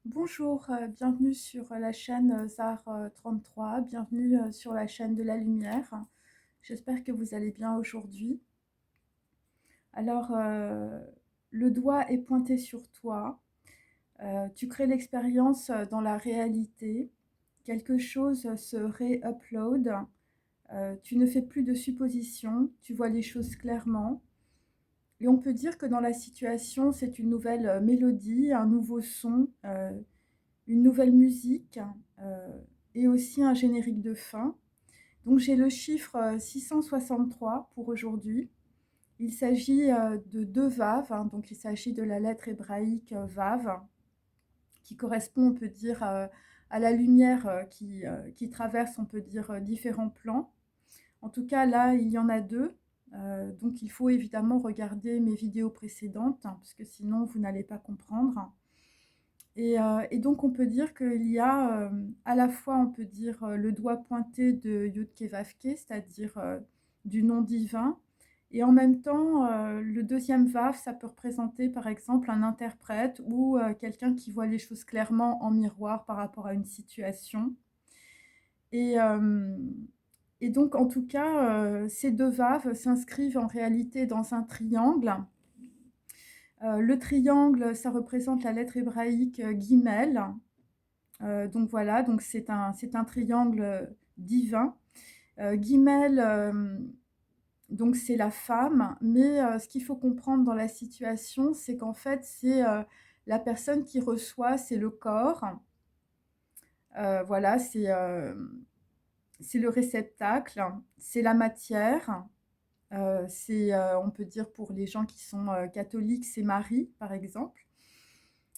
Bonjour, bienvenue sur la chaîne ZAR 33, bienvenue sur la chaîne de la lumière. J'espère que vous allez bien aujourd'hui. Alors, le doigt est pointé sur toi. Tu crées l'expérience dans la réalité. Quelque chose se ré-upload. Tu ne fais plus de suppositions, tu vois les choses clairement. Et on peut dire que dans la situation, c'est une nouvelle mélodie, un nouveau son, une nouvelle musique euh, et aussi un générique de fin. Donc j'ai le chiffre 663 pour aujourd'hui. Il s'agit de deux vaves, hein, donc il s'agit de la lettre hébraïque vav, qui correspond, on peut dire, à la lumière qui traverse, on peut dire, différents plans. En tout cas, là, il y en a deux. Donc il faut évidemment regarder mes vidéos précédentes, hein, parce que sinon vous n'allez pas comprendre. Et donc on peut dire qu'il y a à la fois, on peut dire, le doigt pointé de Yud-Ke Vav-Ke, c'est-à-dire du nom divin, et en même temps, le deuxième Vav, ça peut représenter par exemple un interprète ou quelqu'un qui voit les choses clairement en miroir par rapport à une situation. Et, euh, et donc en tout cas, ces deux Vav s'inscrivent en réalité dans un triangle. Le triangle, ça représente la lettre hébraïque Gimel. Donc voilà, donc c'est un triangle divin. Guimel, donc c'est la femme, mais ce qu'il faut comprendre dans la situation, c'est qu'en fait, c'est la personne qui reçoit, c'est le corps. Voilà, c'est le réceptacle, c'est la matière. On peut dire pour les gens qui sont catholiques, c'est Marie, par exemple.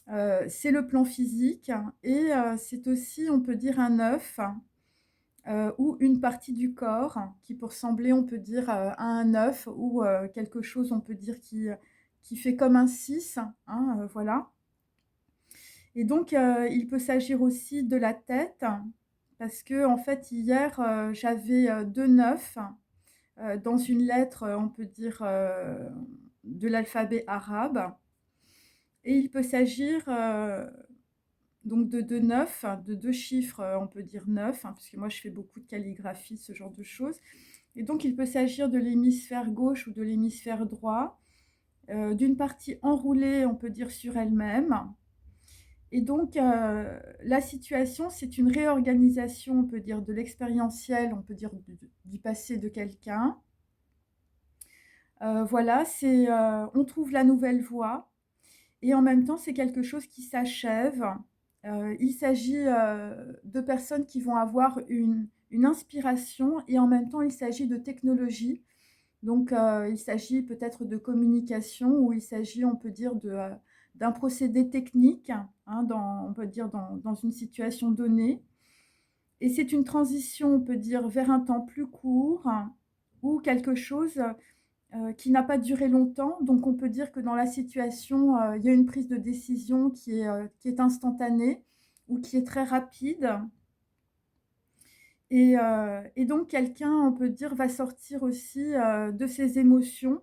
C'est le plan physique et c'est aussi, on peut dire, un œuf ou une partie du corps qui peut ressembler, on peut dire, à un œuf ou quelque chose, on peut dire, qui fait comme un 6, hein, voilà. Et donc, il peut s'agir aussi de la tête, parce que en fait, hier, j'avais deux 9 dans une lettre, on peut dire, de l'alphabet arabe. Et il peut s'agir donc de deux 9, de deux chiffres, on peut dire 9, hein, puisque moi je fais beaucoup de calligraphie, ce genre de choses. Et donc il peut s'agir de l'hémisphère gauche ou de l'hémisphère droit, d'une partie enroulée, on peut dire, sur elle-même. Et donc la situation, c'est une réorganisation, on peut dire, de l'expérientiel, on peut dire du passé de quelqu'un. Voilà, on trouve la nouvelle voie. Et en même temps, c'est quelque chose qui s'achève. Il s'agit de personnes qui vont avoir une inspiration et en même temps, il s'agit de technologie. Donc, il s'agit peut-être de communication ou il s'agit, on peut dire, d'un procédé technique, hein, on peut dire, dans une situation donnée. Et c'est une transition, on peut dire, vers un temps plus court ou quelque chose qui n'a pas duré longtemps. Donc on peut dire que dans la situation, il y a une prise de décision qui est instantanée ou qui est très rapide. Et donc quelqu'un, on peut dire, va sortir aussi de ses émotions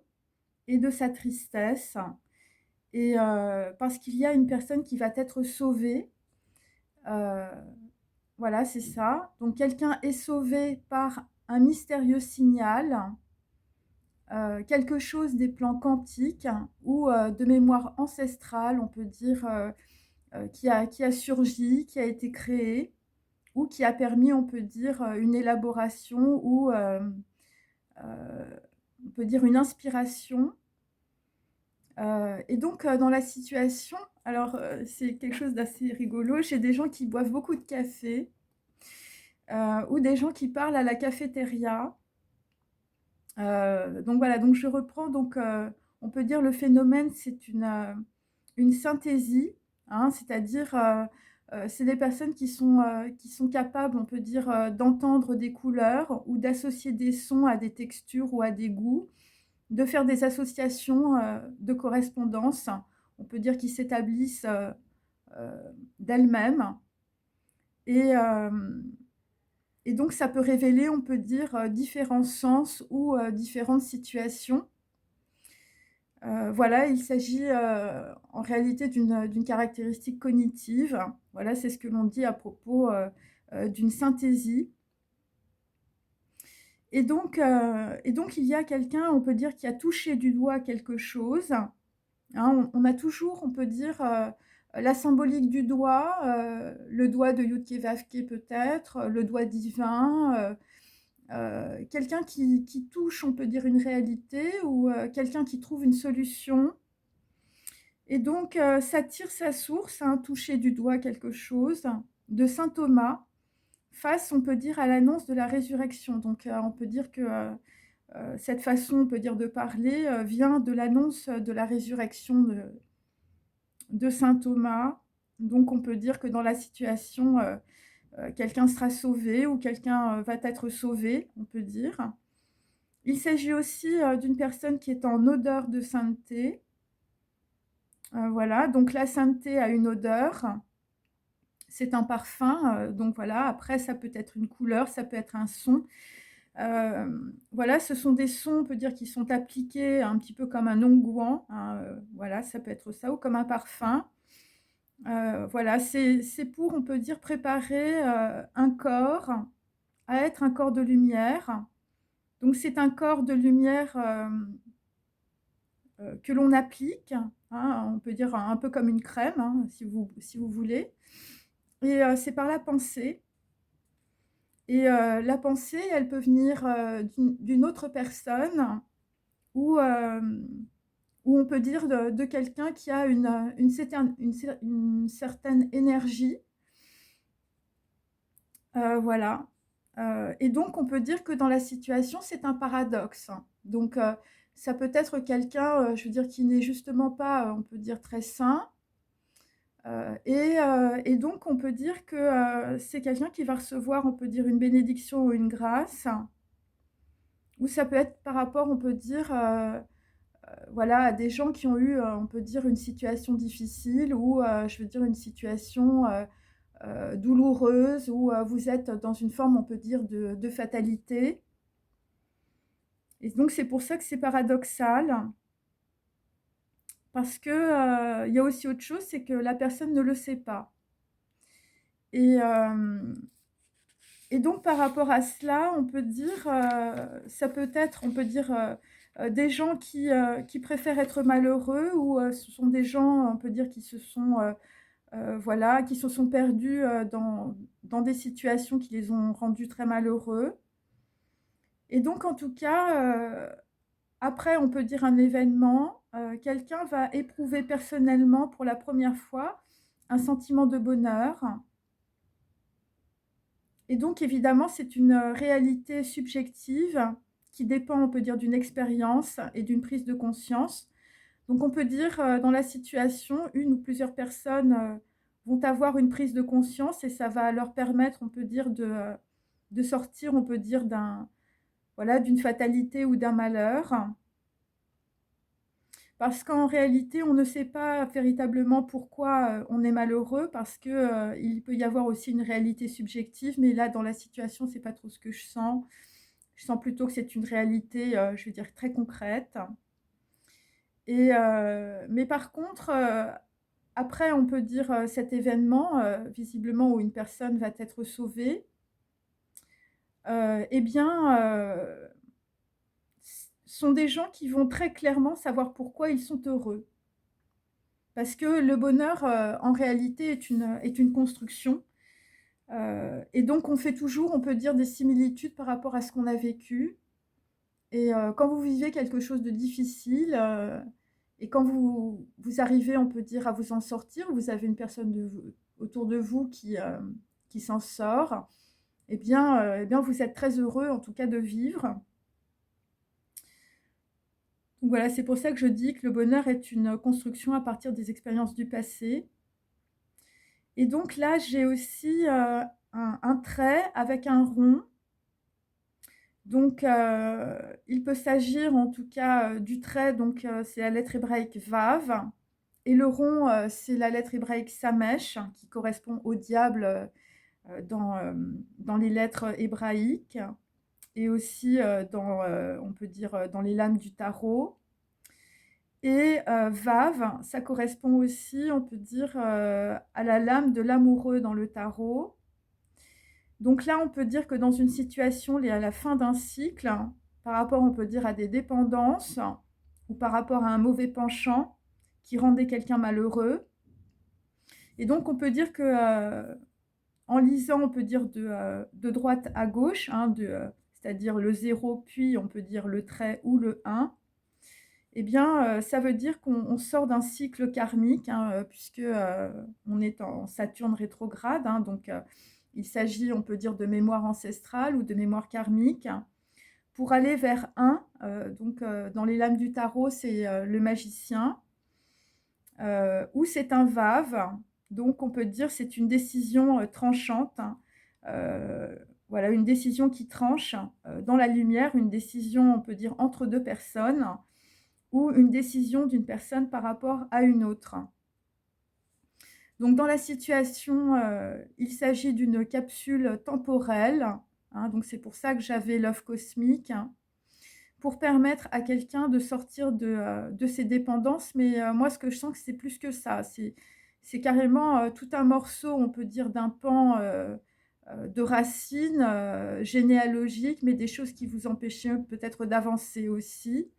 et de sa tristesse. Et parce qu'il y a une personne qui va être sauvée. Euh, voilà, c'est ça. Donc quelqu'un est sauvé par un mystérieux signal, quelque chose des plans quantiques ou de mémoire ancestrale, on peut dire, qui a surgi, qui a été créé, ou qui a permis, on peut dire, une élaboration ou on peut dire une inspiration. Et donc, dans la situation, alors c'est quelque chose d'assez rigolo, j'ai des gens qui boivent beaucoup de café ou des gens qui parlent à la cafétéria. Donc voilà, donc je reprends. Donc, on peut dire le phénomène, c'est une synthèse, hein, c'est-à-dire c'est des personnes qui sont capables, on peut dire, d'entendre des couleurs ou d'associer des sons à des textures ou à des goûts, de faire des associations de correspondance, on peut dire, qui s'établissent euh, d'elles-mêmes. Et, et donc ça peut révéler, on peut dire, différents sens ou différentes situations. Voilà, il s'agit, en réalité d'une caractéristique cognitive. Voilà, c'est ce que l'on dit à propos, d'une synthésie. Et donc il y a quelqu'un, on peut dire, qui a touché du doigt quelque chose, hein. On a toujours, on peut dire, la symbolique du doigt, le doigt de Yud-Keh-Vav-Keh peut-être, le doigt divin, quelqu'un qui touche, on peut dire, une réalité ou quelqu'un qui trouve une solution. Et donc, ça tire sa source, hein, toucher du doigt quelque chose, de saint Thomas, face, on peut dire, à l'annonce de la résurrection. Donc, on peut dire que cette façon, on peut dire, de parler vient de l'annonce de la résurrection de saint Thomas. Donc, on peut dire que dans la situation, quelqu'un sera sauvé ou quelqu'un va être sauvé, on peut dire. Il s'agit aussi d'une personne qui est en odeur de sainteté. Voilà, donc la sainteté a une odeur, c'est un parfum, donc voilà. Après, ça peut être une couleur, ça peut être un son. Voilà, ce sont des sons, on peut dire, qui sont appliqués un petit peu comme un onguent, hein, voilà, ça peut être ça, ou comme un parfum. Voilà, c'est pour, on peut dire, préparer un corps à être un corps de lumière. Donc c'est un corps de lumière que l'on applique, hein, on peut dire un peu comme une crème, hein, si vous voulez. Et c'est par la pensée. Et la pensée, elle peut venir d'une autre personne ou on peut dire de quelqu'un qui a une certaine énergie. Voilà. Et donc, on peut dire que dans la situation, c'est un paradoxe. Donc, ça peut être quelqu'un, je veux dire, qui n'est justement pas, on peut dire, très sain. Et donc, on peut dire que c'est quelqu'un qui va recevoir, on peut dire, une bénédiction ou une grâce. Ou ça peut être par rapport, on peut dire, voilà, à des gens qui ont eu, on peut dire, une situation difficile ou, je veux dire, une situation douloureuse où vous êtes dans une forme, on peut dire, de fatalité. Et donc, c'est pour ça que c'est paradoxal. Parce que il y a aussi autre chose, c'est que la personne ne le sait pas. Et, et donc, par rapport à cela, on peut dire, ça peut être, on peut dire, des gens qui préfèrent être malheureux ou ce sont des gens, on peut dire, qui se sont, voilà, qui se sont perdus dans des situations qui les ont rendus très malheureux. Et donc, en tout cas, après, on peut dire un événement, quelqu'un va éprouver personnellement pour la première fois un sentiment de bonheur. Et donc, évidemment, c'est une réalité subjective qui dépend, on peut dire, d'une expérience et d'une prise de conscience. Donc, on peut dire, dans la situation, une ou plusieurs personnes vont avoir une prise de conscience et ça va leur permettre, on peut dire, de sortir, on peut dire, voilà, d'une fatalité ou d'un malheur. Parce qu'en réalité, on ne sait pas véritablement pourquoi on est malheureux, parce que il peut y avoir aussi une réalité subjective, mais là, dans la situation, c'est pas trop ce que je sens. Je sens plutôt que c'est une réalité, je veux dire, très concrète. Mais par contre, après, on peut dire cet événement, visiblement, où une personne va être sauvée, eh bien, sont des gens qui vont très clairement savoir pourquoi ils sont heureux. Parce que le bonheur, en réalité, est une construction. Et donc, on fait toujours, on peut dire, des similitudes par rapport à ce qu'on a vécu. Et quand vous vivez quelque chose de difficile, et quand vous arrivez, on peut dire, à vous en sortir, vous avez une personne autour de vous qui s'en sort, eh bien, vous êtes très heureux, en tout cas, de vivre. Donc voilà, c'est pour ça que je dis que le bonheur est une construction à partir des expériences du passé. Et donc là, j'ai aussi un trait avec un rond. Donc, il peut s'agir en tout cas du trait, donc c'est la lettre hébraïque Vav. Et le rond, c'est la lettre hébraïque Samesh, qui correspond au diable dans les lettres hébraïques. Et aussi on peut dire, dans les lames du tarot. Et Vave, ça correspond aussi, on peut dire, à la lame de l'amoureux dans le tarot. Donc là, on peut dire que dans une situation liée à la fin d'un cycle, par rapport, on peut dire, à des dépendances ou par rapport à un mauvais penchant qui rendait quelqu'un malheureux. Et donc, on peut dire que, en lisant, on peut dire de droite à gauche, hein, c'est-à-dire le 0, puis on peut dire le trait ou le 1, eh bien, ça veut dire qu'on sort d'un cycle karmique, hein, puisque on est en Saturne rétrograde, hein, donc il s'agit, on peut dire, de mémoire ancestrale ou de mémoire karmique, pour aller vers un. Donc, dans les lames du tarot, c'est le magicien, ou c'est un vave. Donc, on peut dire c'est une décision tranchante, hein, voilà, une décision qui tranche dans la lumière, une décision, on peut dire, entre deux personnes, ou une décision d'une personne par rapport à une autre. Donc dans la situation, il s'agit d'une capsule temporelle, hein, donc c'est pour ça que j'avais l'œuf cosmique, hein, pour permettre à quelqu'un de sortir de ses dépendances. Mais moi, ce que je sens, que c'est plus que ça. C'est carrément tout un morceau, on peut dire, d'un pan de racines généalogiques, mais des choses qui vous empêchaient peut-être d'avancer aussi.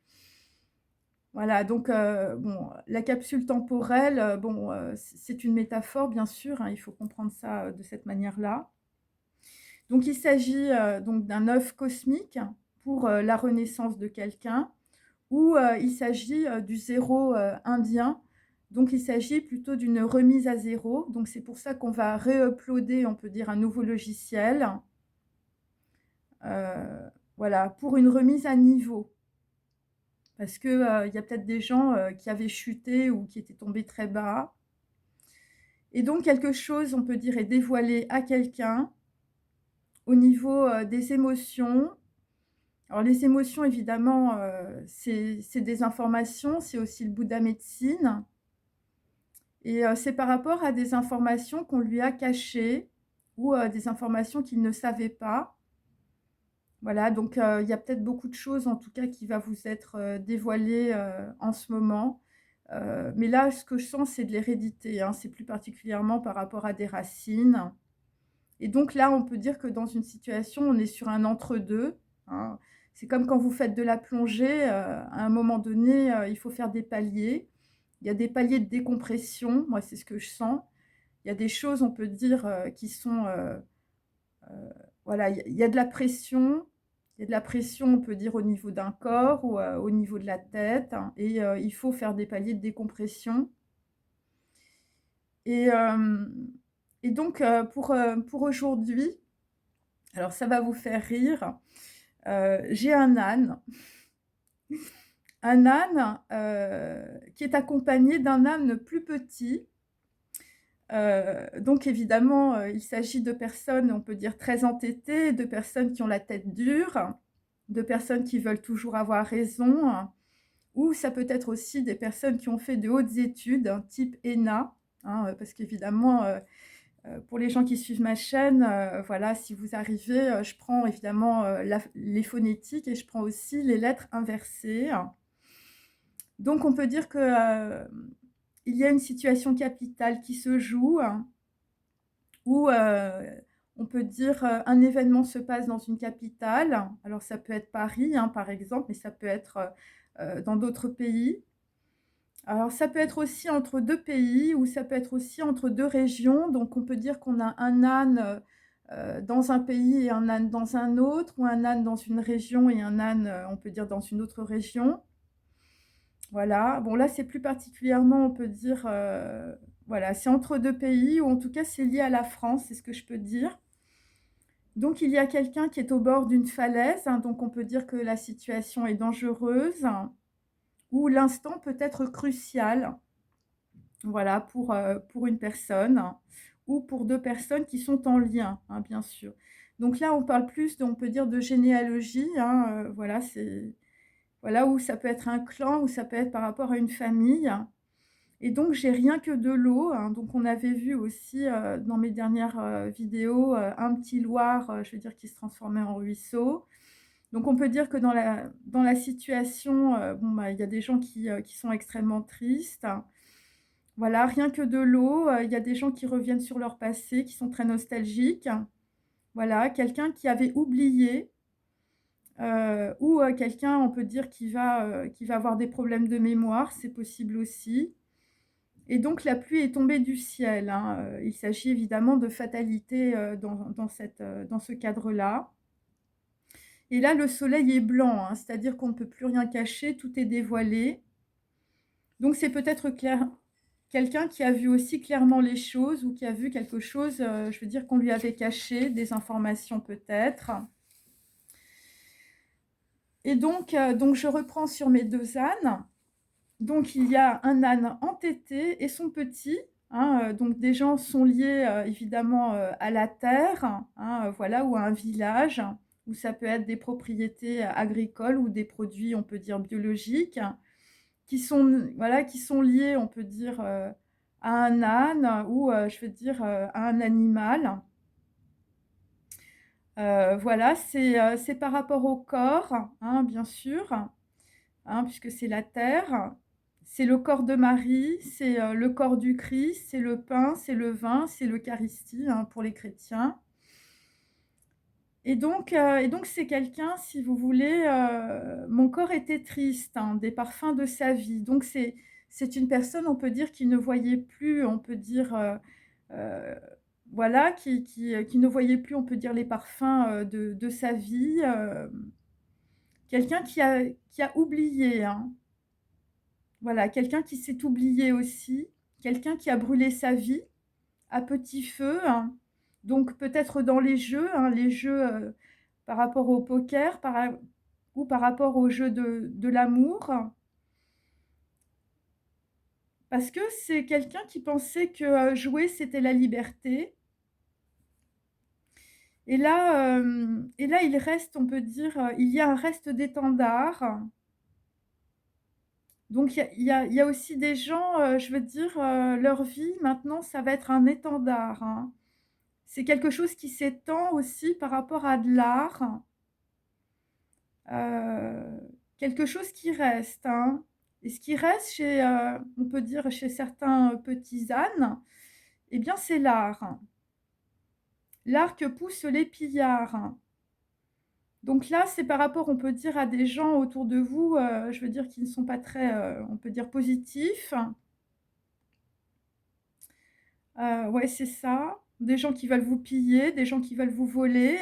Voilà, donc bon, la capsule temporelle, bon, c'est une métaphore, bien sûr, hein, il faut comprendre ça de cette manière-là. Donc il s'agit donc d'un œuf cosmique pour la renaissance de quelqu'un, ou il s'agit du zéro indien. Donc il s'agit plutôt d'une remise à zéro. Donc c'est pour ça qu'on va réuploader, on peut dire, un nouveau logiciel, voilà, pour une remise à niveau. Parce qu'il y a peut-être des gens qui avaient chuté ou qui étaient tombés très bas. Et donc quelque chose, on peut dire, est dévoilé à quelqu'un au niveau des émotions. Alors les émotions, évidemment, c'est des informations, c'est aussi le Bouddha médecine. Et c'est par rapport à des informations qu'on lui a cachées, ou des informations qu'il ne savait pas. Voilà, donc il y a peut-être beaucoup de choses, en tout cas, qui va vous être dévoilées en ce moment. Mais là, ce que je sens, c'est de l'hérédité, hein, c'est plus particulièrement par rapport à des racines. Et donc là, on peut dire que dans une situation, on est sur un entre-deux, hein. C'est comme quand vous faites de la plongée, à un moment donné, il faut faire des paliers. Il y a des paliers de décompression, moi c'est ce que je sens. Il y a des choses, on peut dire, qui sont... voilà, il y a de la pression. Il y a de la pression, on peut dire, au niveau d'un corps ou au niveau de la tête, hein, et il faut faire des paliers de décompression. Et, donc, pour aujourd'hui, alors ça va vous faire rire, j'ai un âne. Un âne qui est accompagné d'un âne plus petit. Donc évidemment, il s'agit de personnes, on peut dire, très entêtées, de personnes qui ont la tête dure, de personnes qui veulent toujours avoir raison, ou ça peut être aussi des personnes qui ont fait de hautes études, type ENA, hein, parce qu'évidemment, pour les gens qui suivent ma chaîne, voilà, si vous arrivez, je prends évidemment les phonétiques et je prends aussi les lettres inversées. Donc on peut dire que il y a une situation capitale qui se joue, où on peut dire un événement se passe dans une capitale. Alors ça peut être Paris, hein, par exemple, mais ça peut être dans d'autres pays. Alors ça peut être aussi entre deux pays, ou ça peut être aussi entre deux régions. Donc on peut dire qu'on a un âne dans un pays et un âne dans un autre, ou un âne dans une région et un âne, on peut dire, dans une autre région. Voilà, bon là c'est plus particulièrement, on peut dire, voilà, c'est entre deux pays, ou en tout cas c'est lié à la France, c'est ce que je peux dire. Donc il y a quelqu'un qui est au bord d'une falaise, hein, donc on peut dire que la situation est dangereuse, ou l'instant peut être crucial, voilà, pour une personne, ou pour deux personnes qui sont en lien, hein, bien sûr. Donc là on parle plus, on peut dire, de généalogie, hein, voilà, c'est... Voilà, où ça peut être un clan, ou ça peut être par rapport à une famille. Et donc, j'ai rien que de l'eau, hein. Donc, on avait vu aussi dans mes dernières vidéos un petit Loir, je veux dire, qui se transformait en ruisseau. Donc on peut dire que dans la situation, bon, bah, il y a des gens qui sont extrêmement tristes. Voilà, rien que de l'eau, il y a des gens qui reviennent sur leur passé, qui sont très nostalgiques. Voilà, quelqu'un qui avait oublié, ou quelqu'un, on peut dire, qui va avoir des problèmes de mémoire, c'est possible aussi. Et donc la pluie est tombée du ciel, hein, il s'agit évidemment de fatalité, dans ce cadre-là. Et là, le soleil est blanc, hein, c'est-à-dire qu'on ne peut plus rien cacher, tout est dévoilé. Donc c'est peut-être clair quelqu'un qui a vu aussi clairement les choses ou qui a vu quelque chose, je veux dire qu'on lui avait caché, des informations peut-être. Et donc je reprends sur mes 2 ânes. Donc il y a un âne entêté et son petit, hein, donc des gens sont liés, évidemment, à la terre, hein, voilà, ou à un village, ou ça peut être des propriétés agricoles ou des produits, on peut dire biologiques, qui sont, voilà, qui sont liés, on peut dire, à un âne ou, je veux dire, à un animal. Voilà, c'est par rapport au corps, hein, bien sûr, hein, puisque c'est la terre. C'est le corps de Marie, c'est le corps du Christ, c'est le pain, c'est le vin, c'est l'Eucharistie, hein, pour les chrétiens. Et donc c'est quelqu'un, si vous voulez, mon corps était triste, hein, des parfums de sa vie. Donc c'est une personne, on peut dire, qui ne voyait plus, on peut dire, euh, voilà, qui ne voyait plus, on peut dire, les parfums de sa vie. Quelqu'un qui a oublié, hein. Voilà, quelqu'un qui s'est oublié aussi, quelqu'un qui a brûlé sa vie à petit feu, hein. Donc peut-être dans les jeux par rapport au poker ou par rapport au jeu de l'amour, parce que c'est quelqu'un qui pensait que jouer, c'était la liberté. Et là, il reste, on peut dire, il y a un reste d'étendard. Donc il y a aussi des gens, je veux dire, leur vie maintenant, ça va être un étendard, hein. C'est quelque chose qui s'étend aussi par rapport à de l'art, quelque chose qui reste, hein. Et ce qui reste chez, on peut dire chez certains petits ânes, eh bien c'est l'art. L'art que poussent les pillards. Donc là, c'est par rapport, on peut dire, à des gens autour de vous, je veux dire, qui ne sont pas très, on peut dire, positifs. Ouais, c'est ça. Des gens qui veulent vous piller, des gens qui veulent vous voler.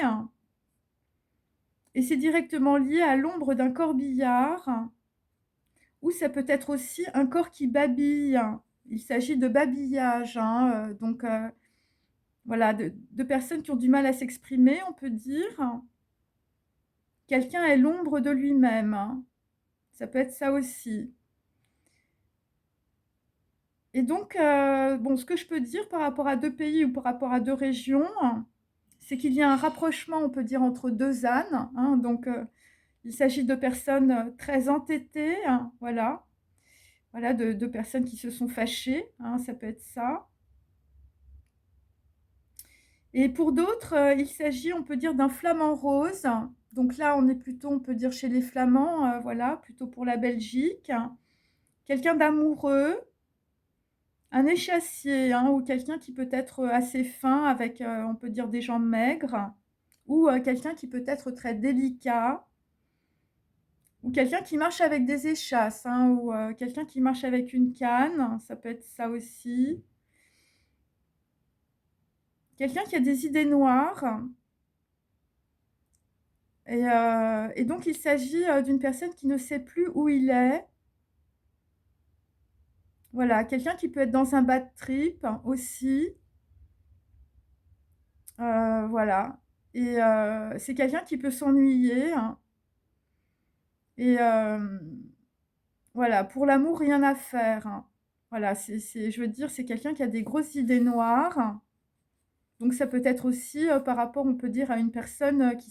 Et c'est directement lié à l'ombre d'un corbillard, ou ça peut être aussi un corps qui babille. Il s'agit de babillage, hein, donc voilà, de personnes qui ont du mal à s'exprimer, on peut dire. Quelqu'un est l'ombre de lui-même, hein. Ça peut être ça aussi. Et donc, bon, ce que je peux dire par rapport à 2 pays ou par rapport à 2 régions, c'est qu'il y a un rapprochement, on peut dire, entre 2 ânes, hein. Donc, il s'agit de personnes très entêtées, hein, voilà. Voilà, de personnes qui se sont fâchées, hein, ça peut être ça. Et pour d'autres, il s'agit, on peut dire, d'un flamant rose. Donc là, on est plutôt, on peut dire, chez les Flamands, voilà, plutôt pour la Belgique. Quelqu'un d'amoureux, un échassier, hein, ou quelqu'un qui peut être assez fin avec, on peut dire, des jambes maigres, ou quelqu'un qui peut être très délicat, ou quelqu'un qui marche avec des échasses, hein, ou quelqu'un qui marche avec une canne, ça peut être ça aussi. Quelqu'un qui a des idées noires. Et donc il s'agit d'une personne qui ne sait plus où il est. Voilà, quelqu'un qui peut être dans un bad trip aussi. Voilà. Et c'est quelqu'un qui peut s'ennuyer, hein. Et voilà, pour l'amour, rien à faire, hein. Voilà, je veux dire, c'est quelqu'un qui a des grosses idées noires. Donc ça peut être aussi par rapport, on peut dire, à une personne qui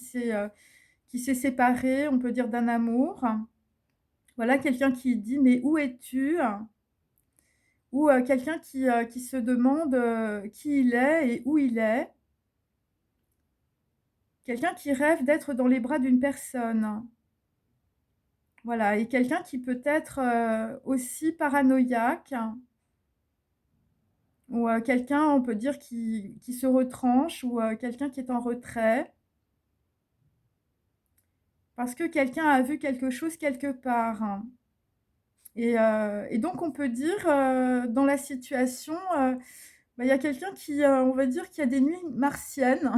s'est séparée, on peut dire, d'un amour. Voilà, quelqu'un qui dit: «Mais où es-tu?» Ou quelqu'un qui se demande qui il est et où il est. Quelqu'un qui rêve d'être dans les bras d'une personne. Voilà, et quelqu'un qui peut être aussi paranoïaque, ou quelqu'un, on peut dire, qui se retranche, ou quelqu'un qui est en retrait, parce que quelqu'un a vu quelque chose quelque part. Et donc on peut dire, dans la situation, bah, il y a quelqu'un qui, on va dire, qui a des nuits martiennes.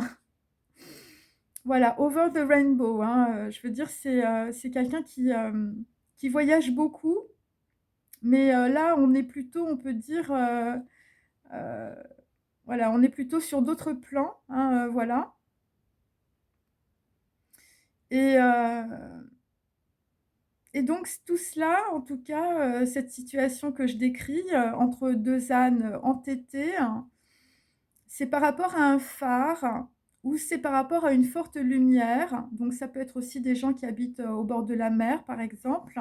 Voilà, over the rainbow, hein, je veux dire, c'est quelqu'un qui voyage beaucoup, mais là, on est plutôt, on peut dire, heu, voilà, on est plutôt sur d'autres plans, hein, voilà. Et donc tout cela, en tout cas, cette situation que je décris, entre 2 ânes entêtés, hein, c'est par rapport à un phare ou c'est par rapport à une forte lumière. Donc ça peut être aussi des gens qui habitent, au bord de la mer, par exemple.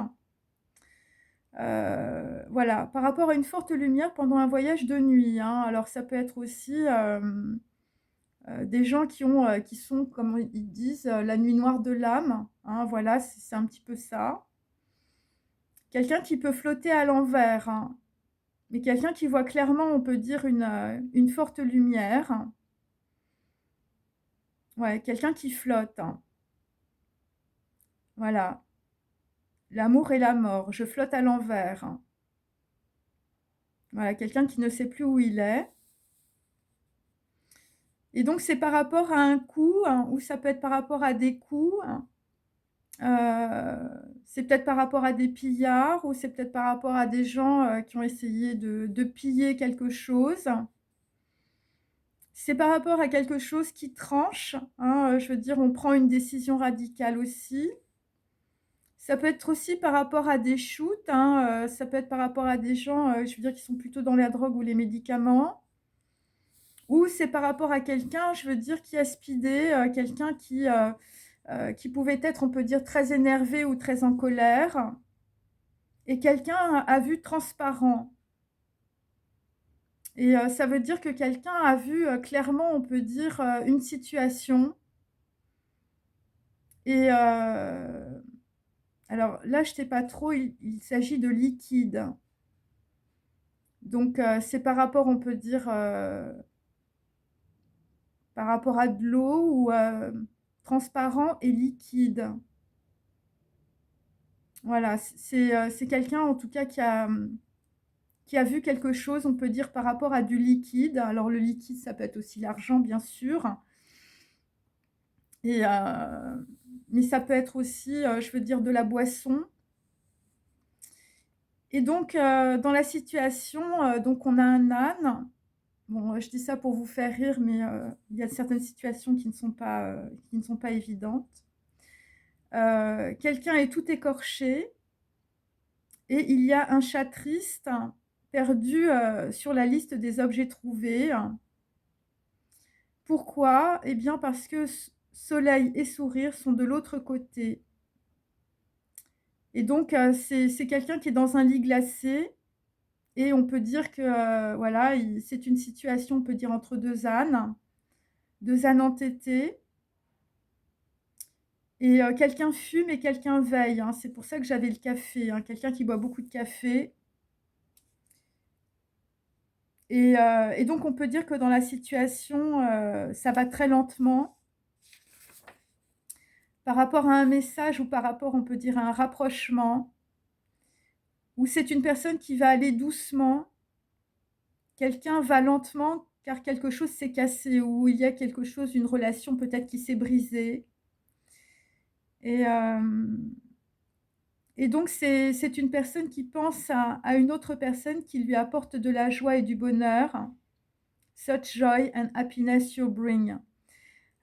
Voilà, par rapport à une forte lumière pendant un voyage de nuit, hein. Alors ça peut être aussi, des gens qui sont, comme ils disent, la nuit noire de l'âme, hein, voilà, c'est un petit peu ça. Quelqu'un qui peut flotter à l'envers, hein, mais quelqu'un qui voit clairement, on peut dire, une forte lumière. Ouais, quelqu'un qui flotte, hein. Voilà. L'amour et la mort, je flotte à l'envers, hein. Voilà, quelqu'un qui ne sait plus où il est. Et donc c'est par rapport à un coup, hein, ou ça peut être par rapport à des coups, hein. C'est peut-être par rapport à des pillards ou c'est peut-être par rapport à des gens, qui ont essayé de piller quelque chose. C'est par rapport à quelque chose qui tranche, hein, je veux dire, on prend une décision radicale aussi. Ça peut être aussi par rapport à des shoots, hein, ça peut être par rapport à des gens, je veux dire, qui sont plutôt dans la drogue ou les médicaments. Ou c'est par rapport à quelqu'un, je veux dire, qui a speedé, quelqu'un qui pouvait être, on peut dire, très énervé ou très en colère, et quelqu'un a vu transparent. Et ça veut dire que quelqu'un a vu, clairement, on peut dire, une situation. Et alors là, je sais pas trop, il s'agit de liquide. Donc c'est par rapport, on peut dire, par rapport à de l'eau ou transparent et liquide. Voilà, c'est quelqu'un en tout cas qui a vu quelque chose, on peut dire, par rapport à du liquide. Alors le liquide, ça peut être aussi l'argent, bien sûr. Et mais ça peut être aussi, je veux dire, de la boisson. Et donc dans la situation, donc on a un âne. Bon, je dis ça pour vous faire rire, mais il y a certaines situations qui ne sont pas évidentes. Quelqu'un est tout écorché et il y a un chat triste perdu, sur la liste des objets trouvés. Pourquoi? Eh bien parce que soleil et sourire sont de l'autre côté. Et donc c'est quelqu'un qui est dans un lit glacé et on peut dire que, voilà, c'est une situation, on peut dire, entre 2 ânes entêtés. Et quelqu'un fume et quelqu'un veille, hein. C'est pour ça que j'avais le café, hein. Quelqu'un qui boit beaucoup de café. Et donc on peut dire que dans la situation, ça va très lentement. Par rapport à un message ou par rapport, on peut dire, à un rapprochement. Ou c'est une personne qui va aller doucement. Quelqu'un va lentement car quelque chose s'est cassé ou il y a quelque chose, une relation peut-être qui s'est brisée. Et donc c'est une personne qui pense à une autre personne qui lui apporte de la joie et du bonheur. Such joy and happiness you bring.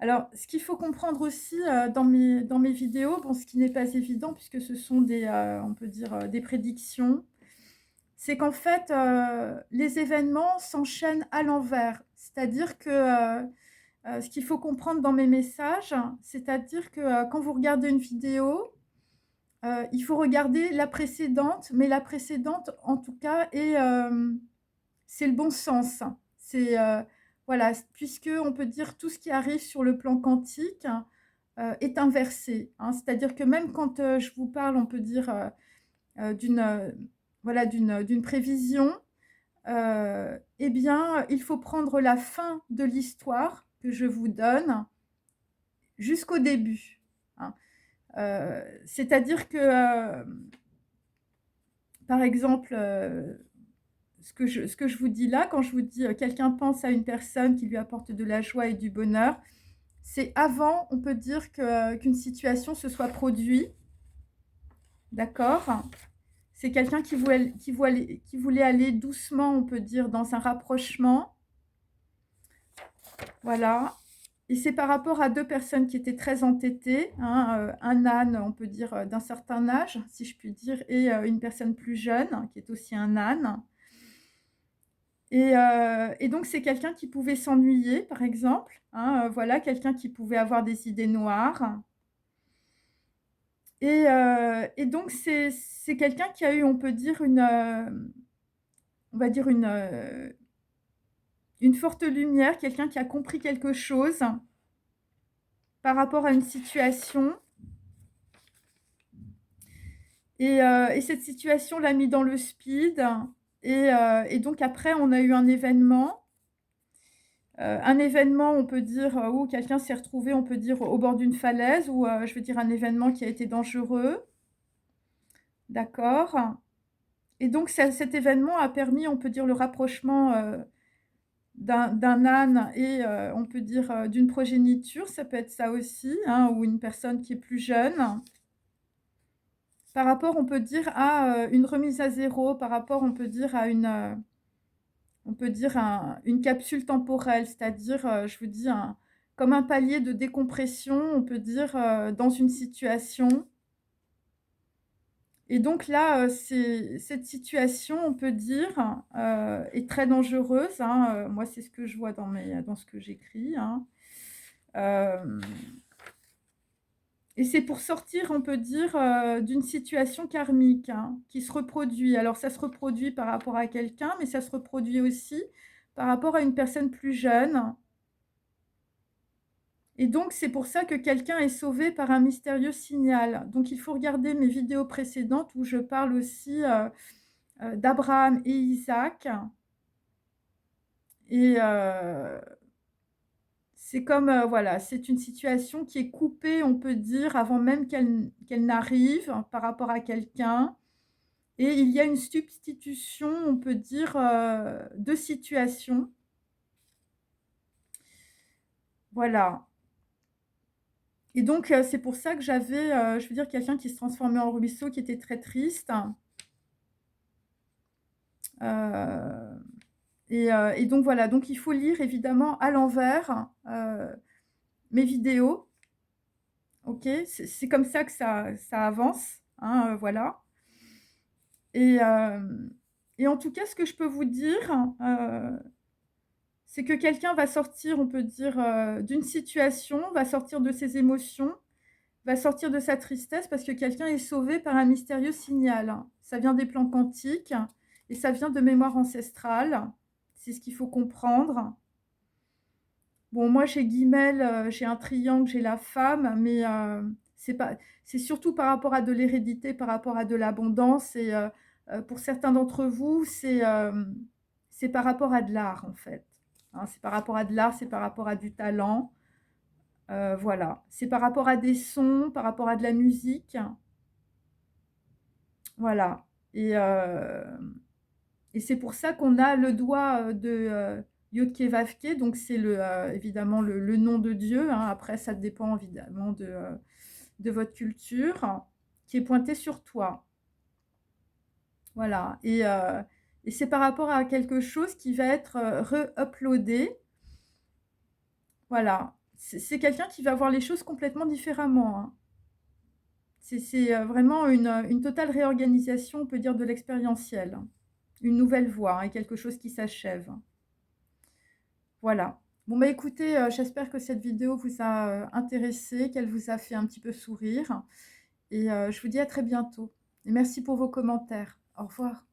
Alors, ce qu'il faut comprendre aussi, dans mes vidéos, bon, ce qui n'est pas évident puisque ce sont on peut dire, des prédictions, c'est qu'en fait, les événements s'enchaînent à l'envers. C'est-à-dire que, ce qu'il faut comprendre dans mes messages, c'est-à-dire que, quand vous regardez une vidéo, il faut regarder la précédente, mais la précédente, en tout cas, c'est le bon sens. C'est, voilà, puisque on peut dire tout ce qui arrive sur le plan quantique est inversé, hein. C'est-à-dire que même quand je vous parle, on peut dire d'une voilà, d'une prévision, eh bien, il faut prendre la fin de l'histoire que je vous donne jusqu'au début, hein. C'est-à-dire que, par exemple, ce que je vous dis là, quand je vous dis quelqu'un pense à une personne qui lui apporte de la joie et du bonheur, c'est avant, on peut dire, qu'une situation se soit produite, d'accord? C'est quelqu'un qui voulait aller doucement, on peut dire, dans un rapprochement. Voilà. Et c'est par rapport à deux personnes qui étaient très entêtées, hein, un âne, on peut dire, d'un certain âge, si je puis dire, et une personne plus jeune, qui est aussi un âne. Et donc, c'est quelqu'un qui pouvait s'ennuyer, par exemple, hein, voilà, quelqu'un qui pouvait avoir des idées noires. Et donc, c'est quelqu'un qui a eu, on peut dire, on va dire, une forte lumière, quelqu'un qui a compris quelque chose par rapport à une situation. Et cette situation l'a mis dans le speed. Et donc après, on a eu un événement, on peut dire, où quelqu'un s'est retrouvé, on peut dire, au bord d'une falaise, ou je veux dire un événement qui a été dangereux, d'accord? Et donc cet événement a permis, on peut dire, le rapprochement d'un âne et on peut dire d'une progéniture, ça peut être ça aussi, hein, ou une personne qui est plus jeune. Par rapport, on peut dire, à une remise à zéro, par rapport, on peut dire, à une capsule temporelle, c'est-à-dire, je vous dis, comme un palier de décompression, on peut dire, dans une situation. Et donc là, cette situation, on peut dire, est très dangereuse, hein. Moi, c'est ce que je vois dans ce que j'écris, hein. Et c'est pour sortir, on peut dire, d'une situation karmique, hein, qui se reproduit. Alors ça se reproduit par rapport à quelqu'un, mais ça se reproduit aussi par rapport à une personne plus jeune. Et donc c'est pour ça que quelqu'un est sauvé par un mystérieux signal. Donc il faut regarder mes vidéos précédentes où je parle aussi d'Abraham et Isaac. Et c'est comme, voilà, c'est une situation qui est coupée, on peut dire, avant même qu'elle n'arrive par rapport à quelqu'un. Et il y a une substitution, on peut dire, de situation. Voilà. Et donc, c'est pour ça que j'avais, je veux dire, quelqu'un qui se transformait en ruisseau, qui était très triste. Heu et donc voilà, donc il faut lire évidemment à l'envers, mes vidéos, OK? C'est comme ça que ça avance, hein, voilà. Et et en tout cas, ce que je peux vous dire, c'est que quelqu'un va sortir, on peut dire, d'une situation, va sortir de ses émotions, va sortir de sa tristesse parce que quelqu'un est sauvé par un mystérieux signal. Ça vient des plans quantiques et ça vient de mémoire ancestrale. C'est ce qu'il faut comprendre. Bon, moi, chez Guimel, j'ai un triangle, j'ai la femme, mais c'est surtout par rapport à de l'hérédité, par rapport à de l'abondance et pour certains d'entre vous, c'est par rapport à de l'art, en fait, hein. C'est par rapport à de l'art, c'est par rapport à du talent, voilà. C'est par rapport à des sons, par rapport à de la musique, voilà. Et c'est pour ça qu'on a le doigt de Yod-Keh-Vav-Keh, donc c'est évidemment le nom de Dieu, hein. Après, ça dépend évidemment de votre culture, qui est pointé sur toi. Voilà. Et c'est par rapport à quelque chose qui va être re-uploadé. Voilà. C'est quelqu'un qui va voir les choses complètement différemment, hein. C'est vraiment une totale réorganisation, on peut dire, de l'expérientiel. Une nouvelle voie, hein, et quelque chose qui s'achève. Voilà. Bon, bah écoutez, j'espère que cette vidéo vous a intéressé, qu'elle vous a fait un petit peu sourire. Et je vous dis à très bientôt. Et merci pour vos commentaires. Au revoir.